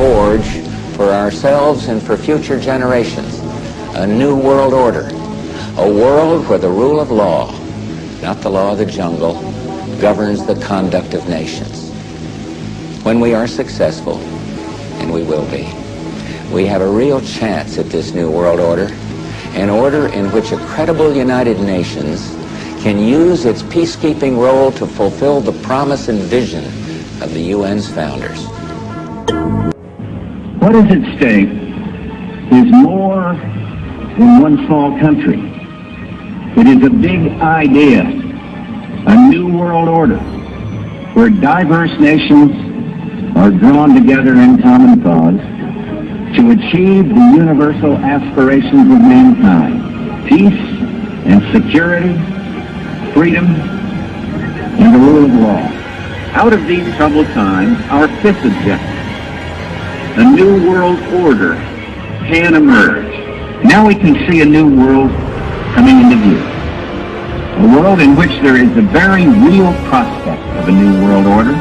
forge for ourselves and for future generations a new world order, a world where the rule of law, not the law of the jungle, governs the conduct of nations. When we are successful, and we will be, we have a real chance at this new world order, an order in which a credible United Nations can use its peacekeeping role to fulfill the promise and vision of the UN's founders. What is at stake is more than one small country. It is a big idea, a new world order, where diverse nations are drawn together in common cause to achieve the universal aspirations of mankind: peace and security, freedom, and the rule of law. Out of these troubled times, our fifth objective, a new world order, can emerge. Now we can see a new world coming into view. A world in which there is a very real prospect of a new world order.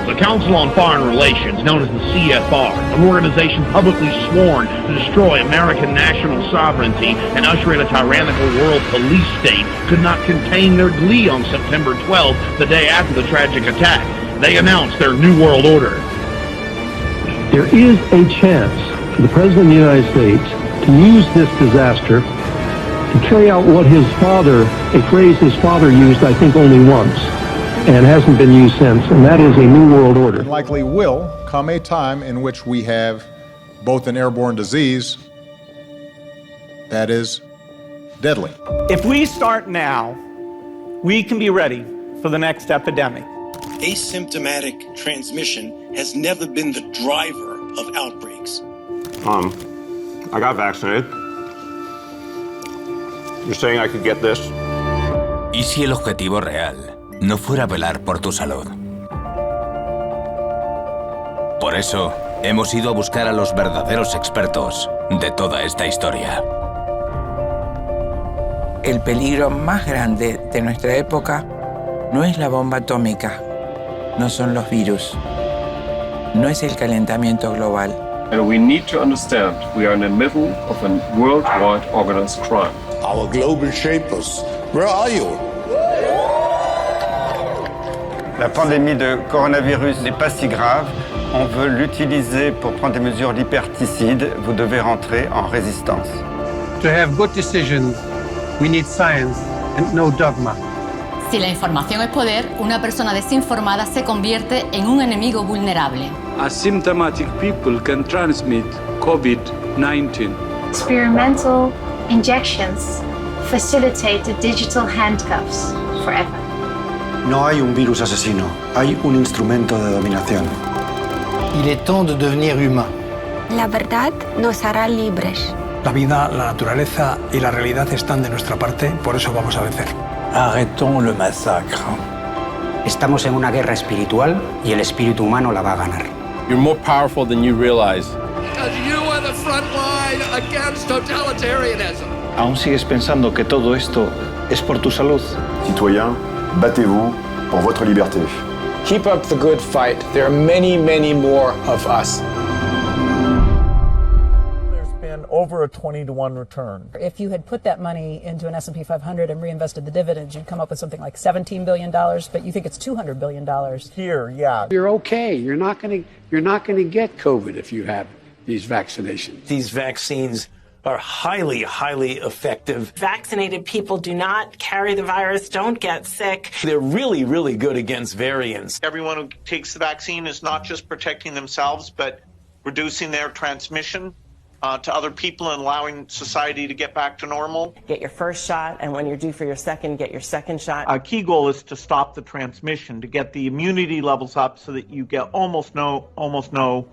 The Council on Foreign Relations, known as the CFR, an organization publicly sworn to destroy American national sovereignty and usher in a tyrannical world police state, could not contain their glee on September 12th, the day after the tragic attack. They announced their New World Order. There is a chance for the President of the United States to use this disaster to carry out what his father, a phrase his father used, I think, only once, and hasn't been used since, and that is a new world order. And likely will come a time in which we have both an airborne disease that is deadly. If we start now, we can be ready for the next epidemic. Asymptomatic transmission has never been the driver of outbreaks. I got vaccinated. You're saying I could get this? ¿Y si el objetivo real no fuera velar por tu salud? Por eso, hemos ido a buscar a los verdaderos expertos de toda esta historia. El peligro más grande de nuestra época no es la bomba atómica, no son los virus, no es el calentamiento global. And we need to understand we are in the middle of a worldwide organized crime. Our global shapers, where are you? La pandémie de coronavirus n'est pas si grave. On veut l'utiliser pour prendre des mesures liberticides. Vous devez rentrer en résistance. To have good decisions, we need science and no dogma. Si la información es poder, una persona desinformada se convierte en un enemigo vulnerable. Asymptomatic people can transmit COVID-19. Experimental injections facilitate the digital handcuffs forever. No hay un virus asesino, hay un instrumento de dominación. Il est temps de devenir humain. La verdad nos hará libres. La vida, la naturaleza y la realidad están de nuestra parte, por eso vamos a vencer. Arrêtons le massacre. Estamos en una guerra espiritual y el espíritu humano la va a ganar. You're more powerful than you realize. Because you are the front line against totalitarianism. ¿Aún sigues pensando que todo esto es por tu salud? Citoyens, battez-vous pour votre liberté. Keep up the good fight. There are many, many more of us. Over a 20-to-1 return. If you had put that money into an S&P 500 and reinvested the dividends, you'd come up with something like $17 billion, but you think it's $200 billion. Here, yeah. You're okay. You're not going to get COVID if you have these vaccinations. These vaccines are highly, highly effective. Vaccinated people do not carry the virus, don't get sick. They're really, really good against variants. Everyone who takes the vaccine is not just protecting themselves, but reducing their transmission to other people and allowing society to get back to normal. Get your first shot, and when you're due for your second, get your second shot. A key goal is to stop the transmission, to get the immunity levels up so that you get almost no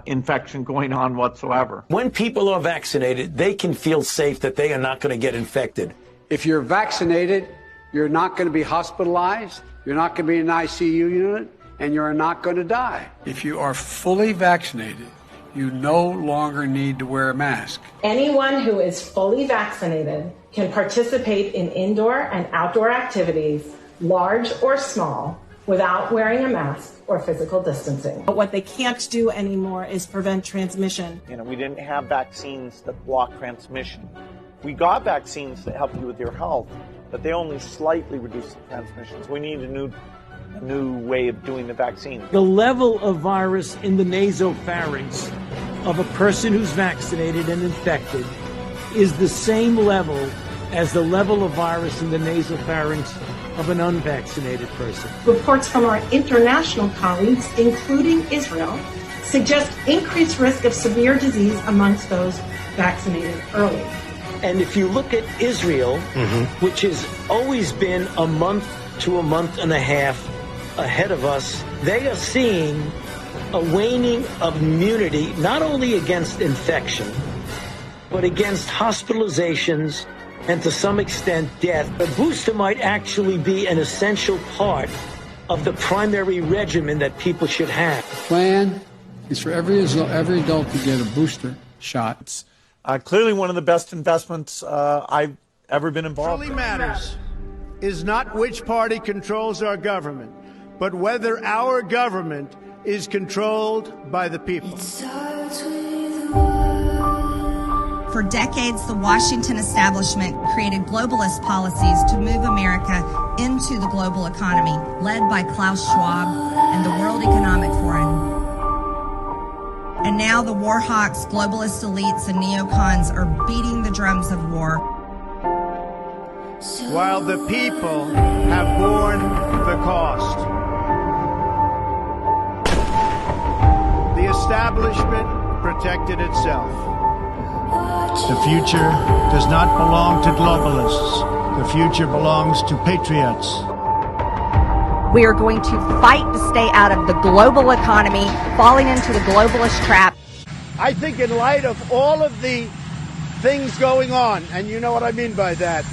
infection going on whatsoever. When people are vaccinated, they can feel safe that they are not going to get infected. If you're vaccinated, you're not going to be hospitalized, you're not going to be in an ICU unit, and you're not going to die. If you are fully vaccinated, you no longer need to wear a mask. Anyone who is fully vaccinated can participate in indoor and outdoor activities, large or small, without wearing a mask or physical distancing. But what they can't do anymore is prevent transmission. We didn't have vaccines that block transmission. We got vaccines that help you with your health, but they only slightly reduce the transmissions. We need a new way of doing the vaccine. The level of virus in the nasopharynx of a person who's vaccinated and infected is the same level as the level of virus in the nasopharynx of an unvaccinated person. Reports from our international colleagues, including Israel, suggest increased risk of severe disease amongst those vaccinated early. And if you look at Israel, which has always been a month to a month and a half ahead of us, they are seeing a waning of immunity, not only against infection, but against hospitalizations and to some extent death. A booster might actually be an essential part of the primary regimen that people should have. The plan is for every adult to get a booster shot. Clearly one of the best investments I've ever been involved in. What really matters is not which party controls our government, but whether our government is controlled by the people. For decades, the Washington establishment created globalist policies to move America into the global economy, led by Klaus Schwab and the World Economic Forum. And now the war hawks, globalist elites, and neocons are beating the drums of war. While the people have borne the cost. The establishment protected itself. The future does not belong to globalists. The future belongs to patriots. We are going to fight to stay out of the global economy, falling into the globalist trap. I think in light of all of the things going on, and you know what I mean by that,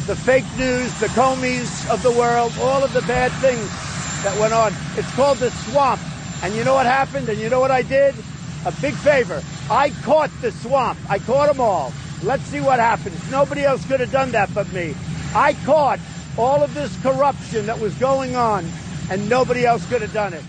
the fake news, the Comeys of the world, all of the bad things that went on, it's called the swamp. And you know what happened? And you know what I did? A big favor. I caught the swamp. I caught them all. Let's see what happens. Nobody else could have done that but me. I caught all of this corruption that was going on, and nobody else could have done it.